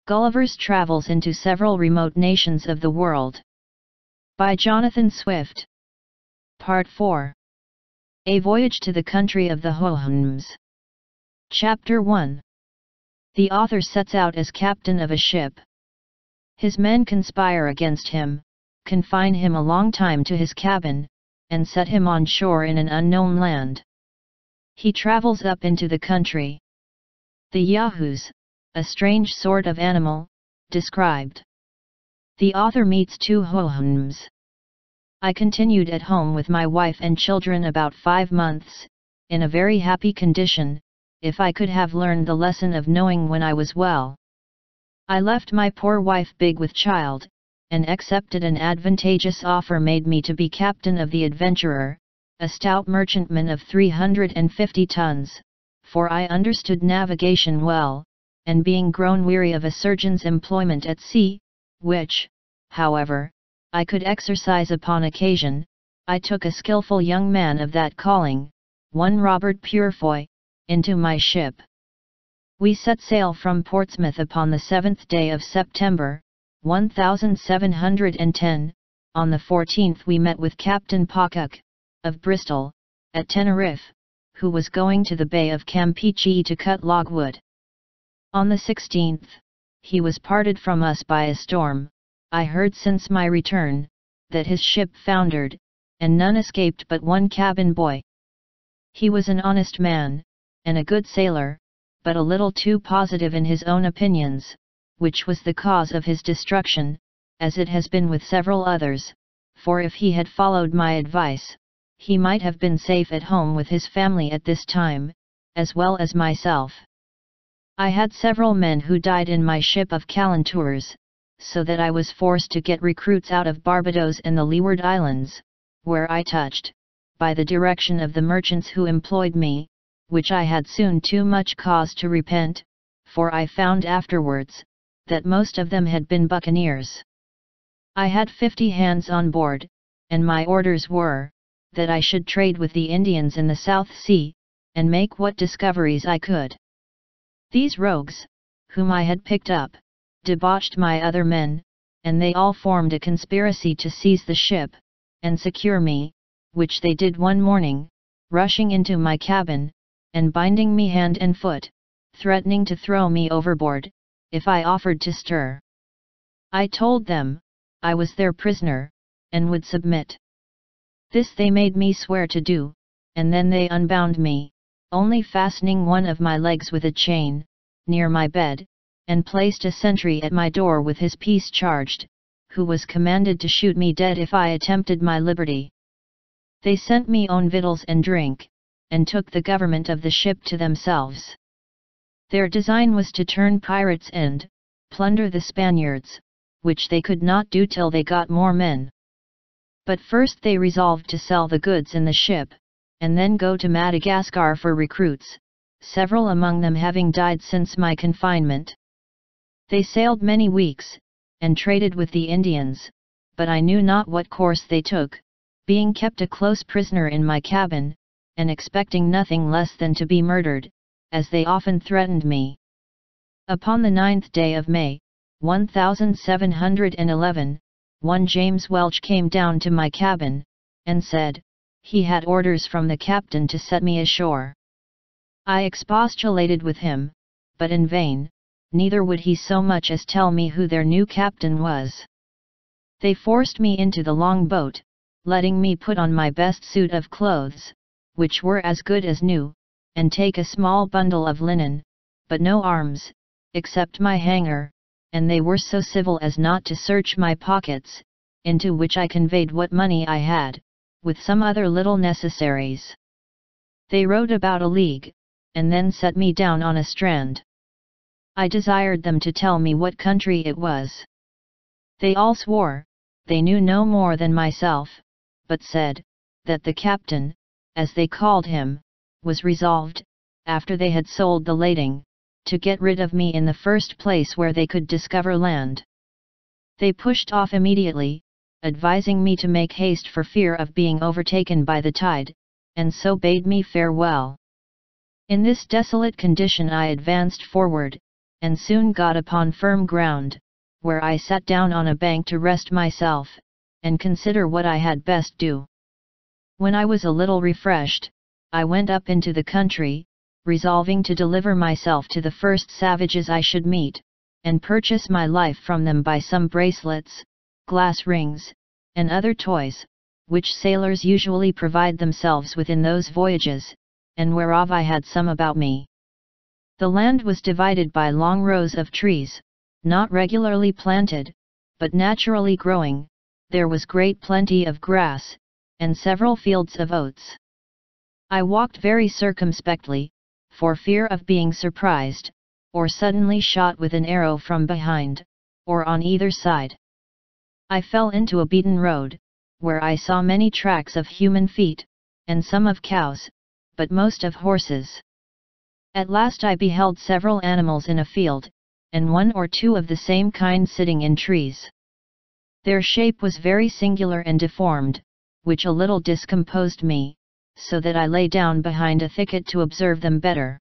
Gulliver's Travels into Several Remote Nations of the World. By Jonathan Swift. Part 4. A Voyage to the Country of the Houyhnhnms. Chapter 1. The author sets out as captain of a ship. His men conspire against him, confine him a long time to his cabin, and set him on shore in an unknown land. He travels up into the country. The Yahoos, a strange sort of animal, described. The author meets two Houyhnhnms. I continued at home with my wife and children about 5 months, in a very happy condition, if I could have learned the lesson of knowing when I was well. I left my poor wife big with child, and accepted an advantageous offer made me to be captain of the Adventurer, a stout merchantman of 350 tons, for I understood navigation well, and being grown weary of a surgeon's employment at sea, which, however, I could exercise upon occasion, I took a skilful young man of that calling, one Robert Purefoy, into my ship. We set sail from Portsmouth upon the 7th day of September, 1710, on the 14th we met with Captain Pocock, of Bristol, at Tenerife, who was going to the Bay of Campeche to cut logwood. On the 16th, he was parted from us by a storm. I heard since my return, that his ship foundered, and none escaped but one cabin boy. He was an honest man, and a good sailor, but a little too positive in his own opinions, which was the cause of his destruction, as it has been with several others, for if he had followed my advice, he might have been safe at home with his family at this time, as well as myself. I had several men who died in my ship of calentours, so that I was forced to get recruits out of Barbados and the Leeward Islands, where I touched, by the direction of the merchants who employed me, which I had soon too much cause to repent, for I found afterwards, that most of them had been buccaneers. I had 50 hands on board, and my orders were, that I should trade with the Indians in the South Sea, and make what discoveries I could. These rogues, whom I had picked up, debauched my other men, and they all formed a conspiracy to seize the ship, and secure me, which they did one morning, rushing into my cabin, and binding me hand and foot, threatening to throw me overboard, if I offered to stir. I told them, I was their prisoner, and would submit. This they made me swear to do, and then they unbound me, only fastening one of my legs with a chain, near my bed, and placed a sentry at my door with his piece charged, who was commanded to shoot me dead if I attempted my liberty. They sent me own victuals and drink, and took the government of the ship to themselves. Their design was to turn pirates and plunder the Spaniards, which they could not do till they got more men. But first they resolved to sell the goods in the ship, and then go to Madagascar for recruits, several among them having died since my confinement. They sailed many weeks, and traded with the Indians, but I knew not what course they took, being kept a close prisoner in my cabin, and expecting nothing less than to be murdered, as they often threatened me. Upon the 9th day of May, 1711, one James Welch came down to my cabin, and said, he had orders from the captain to set me ashore. I expostulated with him, but in vain, neither would he so much as tell me who their new captain was. They forced me into the long boat, letting me put on my best suit of clothes, which were as good as new, and take a small bundle of linen, but no arms, except my hanger, and they were so civil as not to search my pockets, into which I conveyed what money I had, with some other little necessaries. They rowed about a league, and then set me down on a strand. I desired them to tell me what country it was. They all swore, they knew no more than myself, but said, that the captain, as they called him, was resolved, after they had sold the lading, to get rid of me in the first place where they could discover land. They pushed off immediately, advising me to make haste for fear of being overtaken by the tide, and so bade me farewell. In this desolate condition I advanced forward, and soon got upon firm ground, where I sat down on a bank to rest myself, and consider what I had best do. When I was a little refreshed, I went up into the country, resolving to deliver myself to the first savages I should meet, and purchase my life from them by some bracelets, glass rings, and other toys, which sailors usually provide themselves with in those voyages, and whereof I had some about me. The land was divided by long rows of trees, not regularly planted, but naturally growing. There was great plenty of grass, and several fields of oats. I walked very circumspectly, for fear of being surprised, or suddenly shot with an arrow from behind, or on either side. I fell into a beaten road, where I saw many tracks of human feet, and some of cows, but most of horses. At last I beheld several animals in a field, and one or two of the same kind sitting in trees. Their shape was very singular and deformed, which a little discomposed me, so that I lay down behind a thicket to observe them better.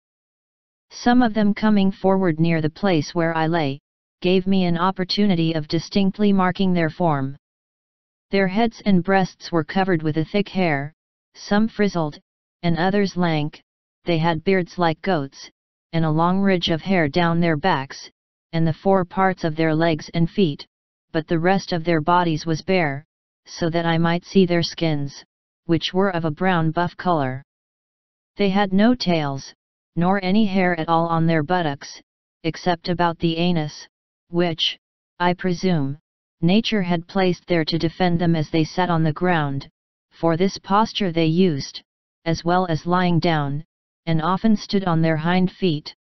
Some of them coming forward near the place where I lay, gave me an opportunity of distinctly marking their form. Their heads and breasts were covered with a thick hair, some frizzled, and others lank. They had beards like goats, and a long ridge of hair down their backs, and the fore parts of their legs and feet, but the rest of their bodies was bare, so that I might see their skins, which were of a brown-buff color. They had no tails, nor any hair at all on their buttocks, except about the anus, which, I presume, nature had placed there to defend them as they sat on the ground. For this posture they used, as well as lying down, and often stood on their hind feet.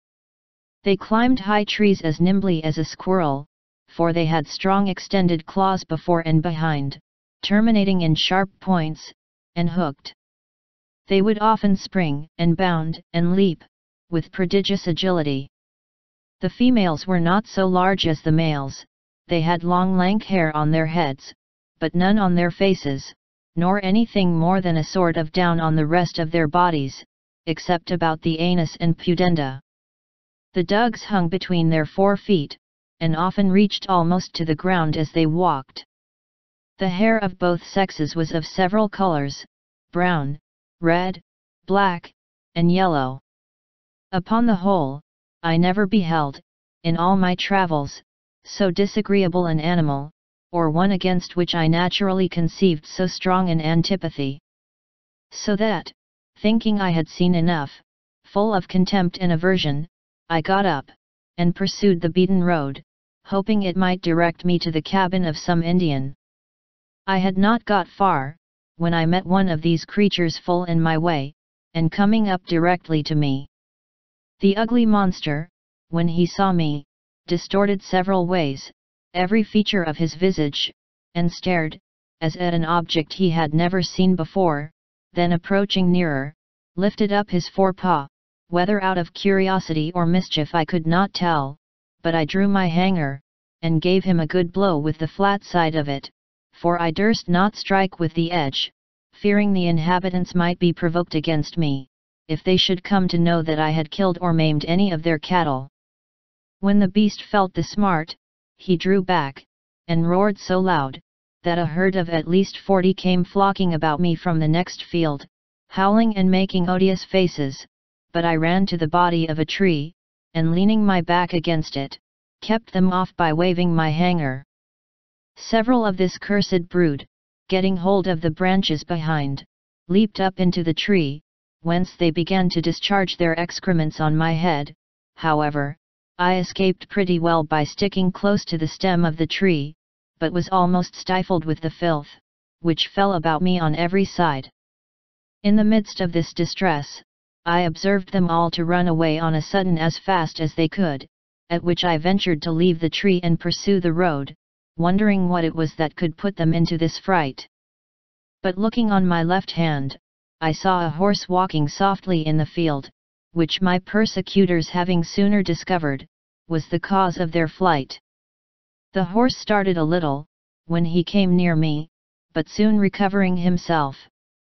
They climbed high trees as nimbly as a squirrel, for they had strong extended claws before and behind, terminating in sharp points, and hooked. They would often spring, and bound, and leap, with prodigious agility. The females were not so large as the males. They had long lank hair on their heads, but none on their faces, nor anything more than a sort of down on the rest of their bodies, except about the anus and pudenda. The dugs hung between their 4 feet, and often reached almost to the ground as they walked. The hair of both sexes was of several colors, brown, red, black, and yellow. Upon the whole, I never beheld, in all my travels, so disagreeable an animal, or one against which I naturally conceived so strong an antipathy. So that, thinking I had seen enough, full of contempt and aversion, I got up, and pursued the beaten road, hoping it might direct me to the cabin of some Indian. I had not got far, when I met one of these creatures full in my way, and coming up directly to me. The ugly monster, when he saw me, distorted several ways, every feature of his visage, and stared, as at an object he had never seen before, then approaching nearer, lifted up his forepaw, whether out of curiosity or mischief I could not tell, but I drew my hanger, and gave him a good blow with the flat side of it, for I durst not strike with the edge, fearing the inhabitants might be provoked against me, if they should come to know that I had killed or maimed any of their cattle. When the beast felt the smart, he drew back, and roared so loud, that a herd of at least 40 came flocking about me from the next field, howling and making odious faces, but I ran to the body of a tree, and leaning my back against it, kept them off by waving my hanger. Several of this cursed brood, getting hold of the branches behind, leaped up into the tree, whence they began to discharge their excrements on my head. However, I escaped pretty well by sticking close to the stem of the tree, but was almost stifled with the filth, which fell about me on every side. In the midst of this distress, I observed them all to run away on a sudden as fast as they could, at which I ventured to leave the tree and pursue the road, wondering what it was that could put them into this fright. But looking on my left hand, I saw a horse walking softly in the field, which my persecutors having sooner discovered, was the cause of their flight. The horse started a little, when he came near me, but soon recovering himself,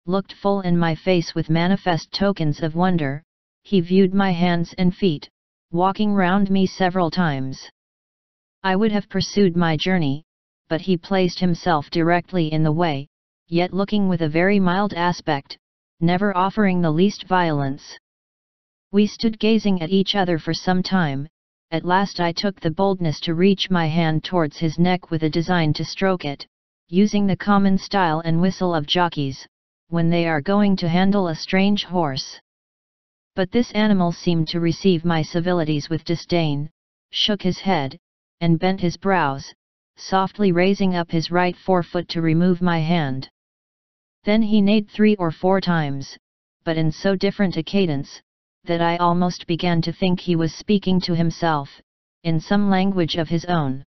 looked full in my face with manifest tokens of wonder. He viewed my hands and feet, walking round me several times. I would have pursued my journey, but he placed himself directly in the way, yet looking with a very mild aspect, never offering the least violence. We stood gazing at each other for some time. At last I took the boldness to reach my hand towards his neck with a design to stroke it, using the common style and whistle of jockeys, when they are going to handle a strange horse. But this animal seemed to receive my civilities with disdain, shook his head, and bent his brows, softly raising up his right forefoot to remove my hand. Then he neighed 3 or 4 times, but in so different a cadence, that I almost began to think he was speaking to himself, in some language of his own.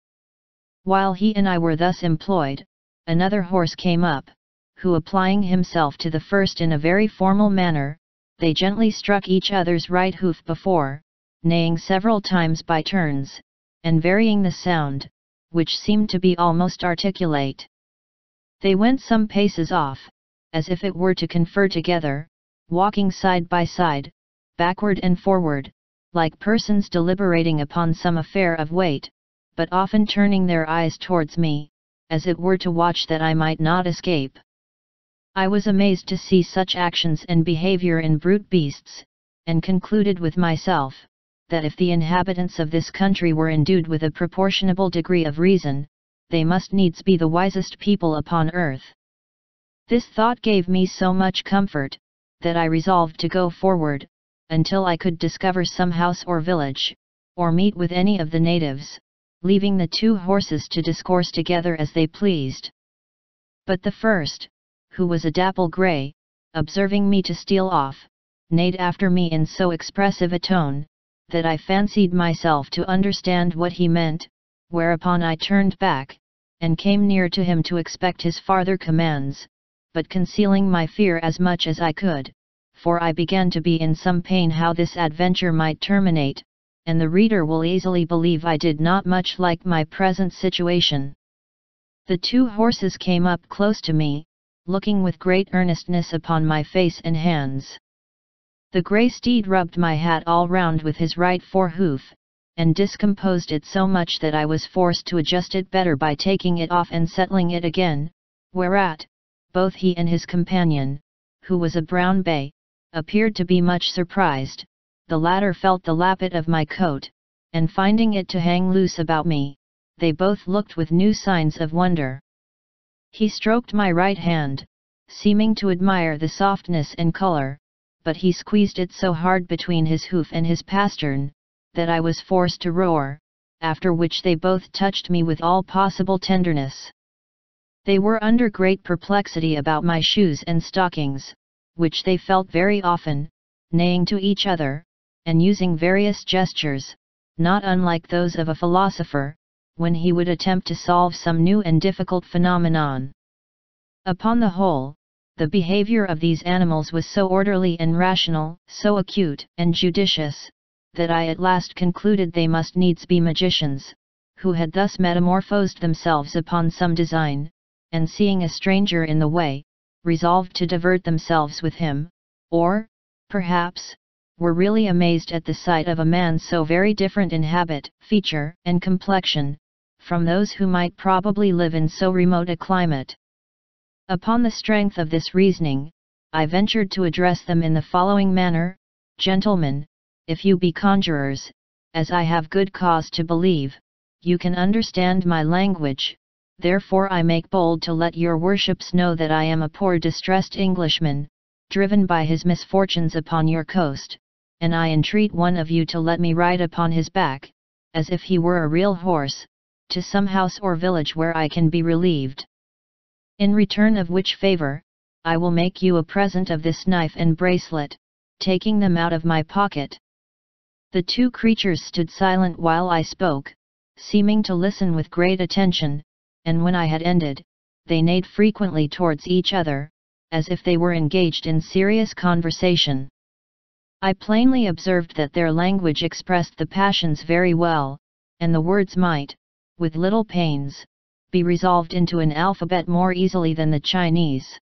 While he and I were thus employed, another horse came up, who applying himself to the first in a very formal manner, they gently struck each other's right hoof before, neighing several times by turns, and varying the sound, which seemed to be almost articulate. They went some paces off, as if it were to confer together, walking side by side, backward and forward, like persons deliberating upon some affair of weight, but often turning their eyes towards me, as it were to watch that I might not escape. I was amazed to see such actions and behavior in brute beasts, and concluded with myself, that if the inhabitants of this country were endued with a proportionable degree of reason, they must needs be the wisest people upon earth. This thought gave me so much comfort, that I resolved to go forward, until I could discover some house or village, or meet with any of the natives, leaving the 2 horses to discourse together as they pleased. But the first, who was a dapple grey, observing me to steal off, neighed after me in so expressive a tone, that I fancied myself to understand what he meant, whereupon I turned back, and came near to him to expect his farther commands, but concealing my fear as much as I could, for I began to be in some pain how this adventure might terminate, and the reader will easily believe I did not much like my present situation. The 2 horses came up close to me, looking with great earnestness upon my face and hands. The grey steed rubbed my hat all round with his right forehoof, and discomposed it so much that I was forced to adjust it better by taking it off and settling it again, whereat, both he and his companion, who was a brown bay, appeared to be much surprised. The latter felt the lappet of my coat, and finding it to hang loose about me, they both looked with new signs of wonder. He stroked my right hand, seeming to admire the softness and color, but he squeezed it so hard between his hoof and his pastern, that I was forced to roar, after which they both touched me with all possible tenderness. They were under great perplexity about my shoes and stockings, which they felt very often, neighing to each other, and using various gestures, not unlike those of a philosopher, when he would attempt to solve some new and difficult phenomenon. Upon the whole, the behavior of these animals was so orderly and rational, so acute and judicious, that I at last concluded they must needs be magicians, who had thus metamorphosed themselves upon some design, and seeing a stranger in the way, resolved to divert themselves with him, or, perhaps, were really amazed at the sight of a man so very different in habit, feature, and complexion, from those who might probably live in so remote a climate. Upon the strength of this reasoning, I ventured to address them in the following manner: Gentlemen, if you be conjurers, as I have good cause to believe, you can understand my language, therefore I make bold to let your worships know that I am a poor distressed Englishman, driven by his misfortunes upon your coast, and I entreat one of you to let me ride upon his back, as if he were a real horse, to some house or village where I can be relieved. In return of which favor, I will make you a present of this knife and bracelet, taking them out of my pocket. The 2 creatures stood silent while I spoke, seeming to listen with great attention, and when I had ended, they neighed frequently towards each other, as if they were engaged in serious conversation. I plainly observed that their language expressed the passions very well, and the words might, with little pains, be resolved into an alphabet more easily than the Chinese.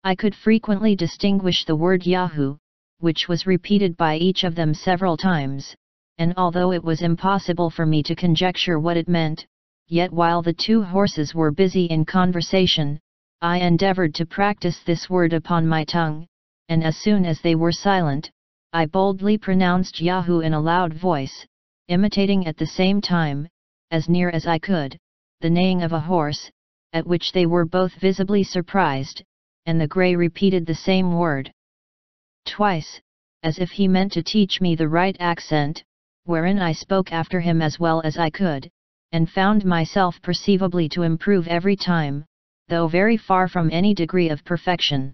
I could frequently distinguish the word Yahoo, which was repeated by each of them several times, and although it was impossible for me to conjecture what it meant, yet while the two horses were busy in conversation, I endeavored to practice this word upon my tongue, and as soon as they were silent, I boldly pronounced Yahoo in a loud voice, imitating at the same time, as near as I could, the neighing of a horse, at which they were both visibly surprised, and the grey repeated the same word twice, as if he meant to teach me the right accent, wherein I spoke after him as well as I could, and found myself perceivably to improve every time, though very far from any degree of perfection.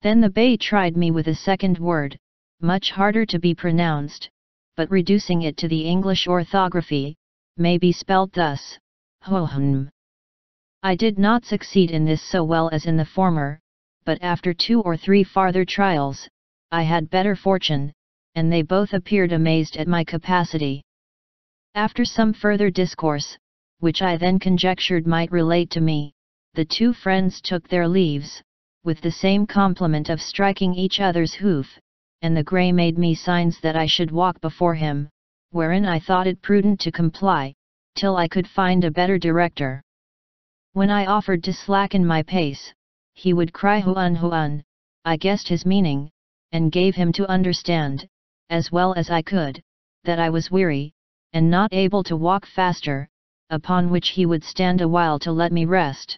Then the bay tried me with a second word, much harder to be pronounced, but reducing it to the English orthography, may be spelt thus, hohm. I did not succeed in this so well as in the former, but after 2 or 3 farther trials, I had better fortune, and they both appeared amazed at my capacity. After some further discourse, which I then conjectured might relate to me, the two friends took their leaves, with the same compliment of striking each other's hoof, and the grey made me signs that I should walk before him, wherein I thought it prudent to comply, till I could find a better director. When I offered to slacken my pace, he would cry huun huun. I guessed his meaning, and gave him to understand, as well as I could, that I was weary, and not able to walk faster, upon which he would stand a while to let me rest.